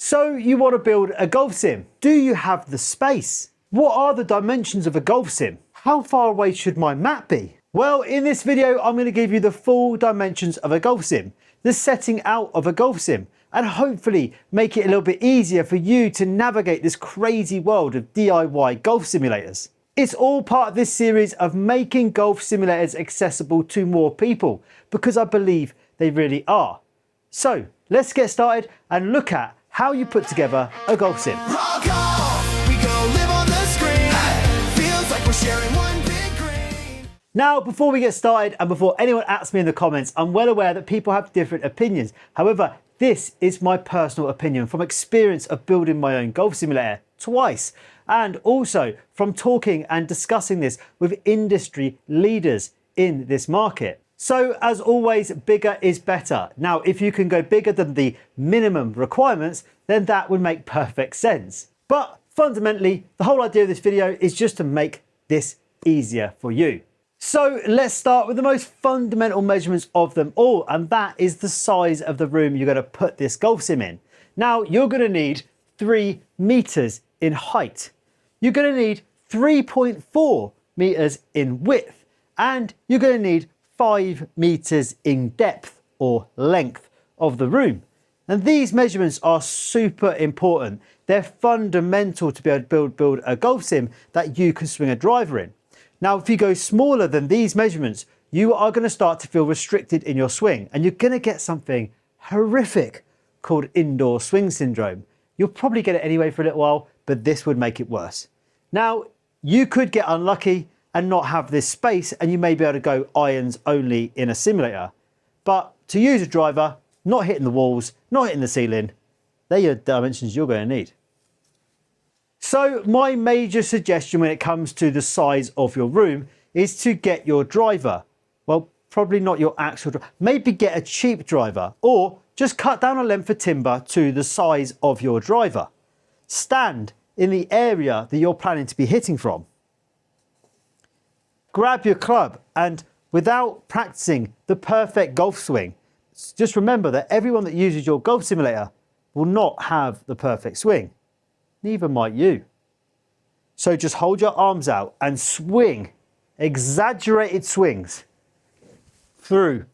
So you want to build a golf sim. Do you have the space? What are the dimensions of a golf sim? How far away should my mat be? Well, in this video, I'm going to give you the full dimensions of a golf sim, the setting out of a golf sim, and hopefully make it a little bit easier for you to navigate this crazy world of DIY golf simulators. It's all part of this series of making golf simulators accessible to more people, because I believe they really are. So let's get started and look at how you put together a golf sim. Rock off, we go live on the screen. Feels like we're sharing one big green. Now, before we get started and before anyone asks me in the comments, I'm well aware that people have different opinions. However, this is my personal opinion from experience of building my own golf simulator twice, and also from talking and discussing this with industry leaders in this market. So as always, bigger is better. Now, if you can go bigger than the minimum requirements, then that would make perfect sense. But fundamentally, the whole idea of this video is just to make this easier for you. So let's start with the most fundamental measurements of them all, and that is the size of the room you're going to put this golf sim in. Now, you're going to need 3 meters in height. You're going to need 3.4 meters in width, and you're going to need 5 meters in depth or length of the room. And these measurements are super important. They're fundamental to be able to build a golf sim that you can swing a driver in. Now, if you go smaller than these measurements, you are going to start to feel restricted in your swing, and you're going to get something horrific called indoor swing syndrome. You'll probably get it anyway for a little while, but this would make it worse. Now, you could get unlucky and not have this space, and you may be able to go irons only in a simulator. But to use a driver, not hitting the walls, not hitting the ceiling, they're your dimensions you're going to need. So my major suggestion when it comes to the size of your room is to get your driver. Well, probably not your actual driver. Maybe get a cheap driver, or just cut down a length of timber to the size of your driver. Stand in the area that you're planning to be hitting from. Grab your club, and without practicing the perfect golf swing, just remember that everyone that uses your golf simulator will not have the perfect swing. Neither might you. So just hold your arms out and swing exaggerated swings through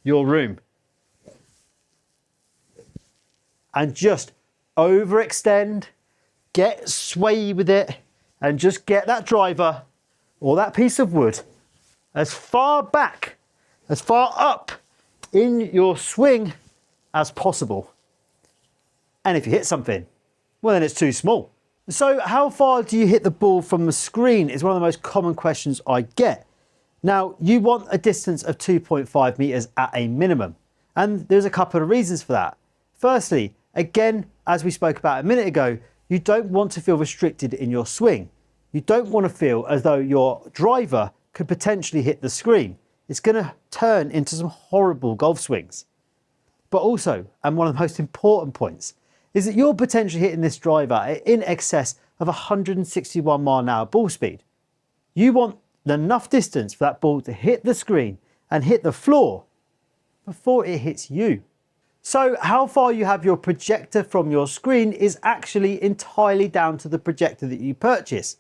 your room. And just overextend, get sway with it, and just get that driver or that piece of wood as far back, as far up in your swing as possible. And if you hit something, well, then it's too small. So how far do you hit the ball from the screen is one of the most common questions I get. Now, you want a distance of 2.5 meters at a minimum, and there's a couple of reasons for that. Firstly, again, as we spoke about a minute ago, you don't want to feel restricted in your swing. You don't want to feel as though your driver could potentially hit the screen. It's going to turn into some horrible golf swings. But also, and one of the most important points, is that you're potentially hitting this driver in excess of 161 mile an hour ball speed. You want enough distance for that ball to hit the screen and hit the floor before it hits you. So how far you have your projector from your screen is actually entirely down to the projector that you purchase.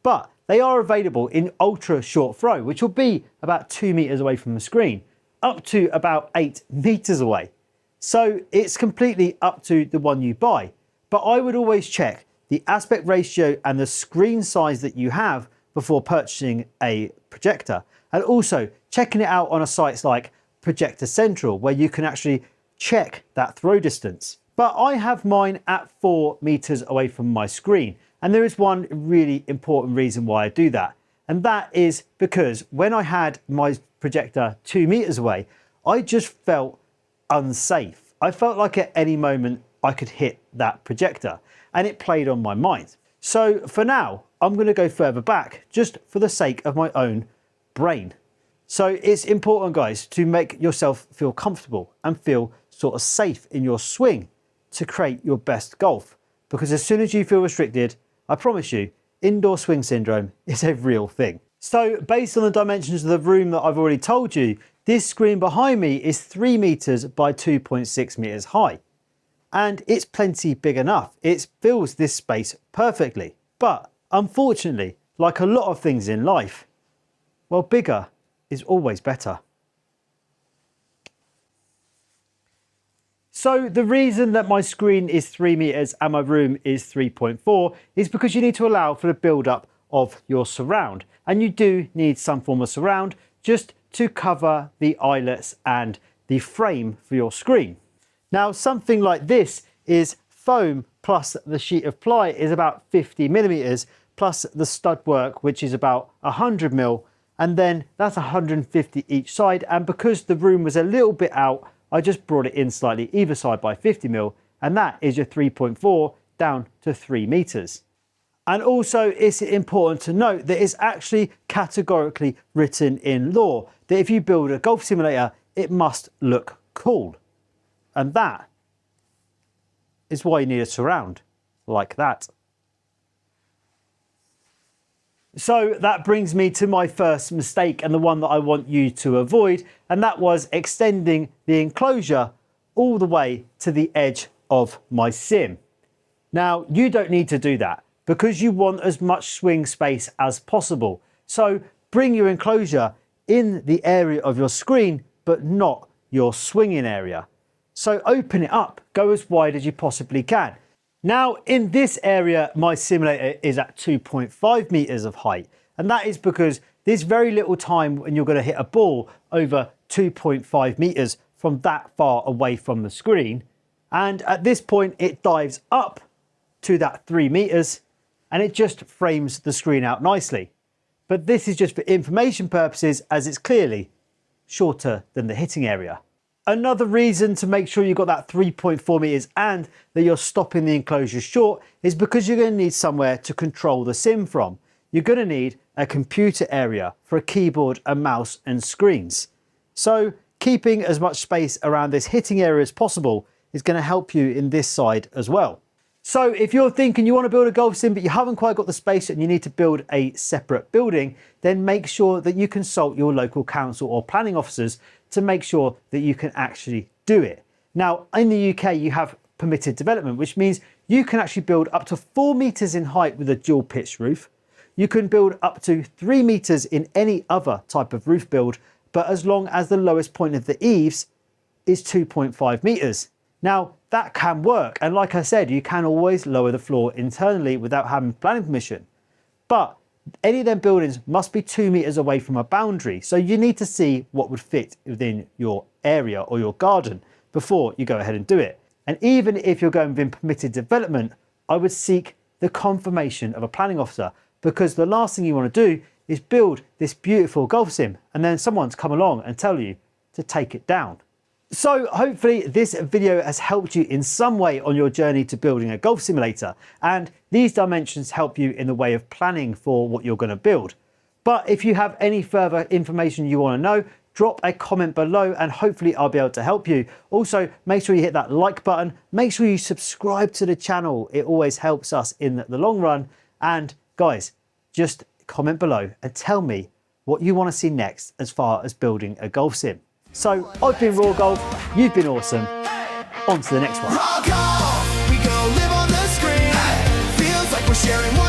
But they are available in ultra short throw, which will be about 2 meters away from the screen, up to about 8 meters away. So it's completely up to the one you buy. But I would always check the aspect ratio and the screen size that you have before purchasing a projector. And also checking it out on a site like Projector Central, where you can actually check that throw distance. But I have mine at 4 meters away from my screen. And there is one really important reason why I do that. And that is because when I had my projector 2 meters away, I just felt unsafe. I felt like at any moment I could hit that projector, and it played on my mind. So for now, I'm going to go further back just for the sake of my own brain. So it's important, guys, to make yourself feel comfortable and feel sort of safe in your swing to create your best golf. Because as soon as you feel restricted, I promise you, indoor swing syndrome is a real thing. So based on the dimensions of the room that I've already told you, this screen behind me is 3 meters by 2.6 meters high. and it's plenty big enough. It fills this space perfectly. But unfortunately, like a lot of things in life, well, bigger is always better. So the reason that my screen is 3 meters and my room is 3.4 is because you need to allow for the build up of your surround. And you do need some form of surround just to cover the eyelets and the frame for your screen. Now, something like this is foam plus the sheet of ply is about 50 millimeters plus the stud work, which is about 100 mil. And then that's 150 each side. And because the room was a little bit out, I just brought it in slightly either side by 50 mil. And that is your 3.4 down to 3 meters. And also it's important to note that it's actually categorically written in law that if you build a golf simulator, it must look cool. And that is why you need a surround like that. So that brings me to my first mistake and the one that I want you to avoid, and that was extending the enclosure all the way to the edge of my sim. Now, you don't need to do that because you want as much swing space as possible. So bring your enclosure in the area of your screen, but not your swinging area. So open it up, go as wide as you possibly can. Now in this area, my simulator is at 2.5 meters of height. And that is because there's very little time when you're going to hit a ball over 2.5 meters from that far away from the screen. And at this point, it dives up to that 3 meters and it just frames the screen out nicely. But this is just for information purposes, as it's clearly shorter than the hitting area. Another reason to make sure you've got that 3.4 meters and that you're stopping the enclosure short is because you're going to need somewhere to control the sim from. You're going to need a computer area for a keyboard, a mouse and screens. So keeping as much space around this hitting area as possible is going to help you in this side as well. So if you're thinking you want to build a golf sim but you haven't quite got the space and you need to build a separate building, then make sure that you consult your local council or planning officers to make sure that you can actually do it. Now in the UK you have permitted development, which means you can actually build up to 4 meters in height with a dual pitch roof. You can build up to 3 meters in any other type of roof build, but as long as the lowest point of the eaves is 2.5 meters. Now that can work, and like I said, you can always lower the floor internally without having planning permission. But any of them buildings must be 2 meters away from a boundary, so you need to see what would fit within your area or your garden before you go ahead and do it. And even if you're going within permitted development, I would seek the confirmation of a planning officer, because the last thing you want to do is build this beautiful golf sim and then someone's come along and tell you to take it down. So hopefully this video has helped you in some way on your journey to building a golf simulator, and these dimensions help you in the way of planning for what you're going to build. But if you have any further information you want to know, drop a comment below and hopefully I'll be able to help you. Also, make sure you hit that like button, make sure you subscribe to the channel. It always helps us in the long run. And guys, just comment below and tell me what you want to see next as far as building a golf sim. So I've been Raw Golf, you've been awesome. On to the next one. Raw golf, we go live on the screen. Feels like we're sharing one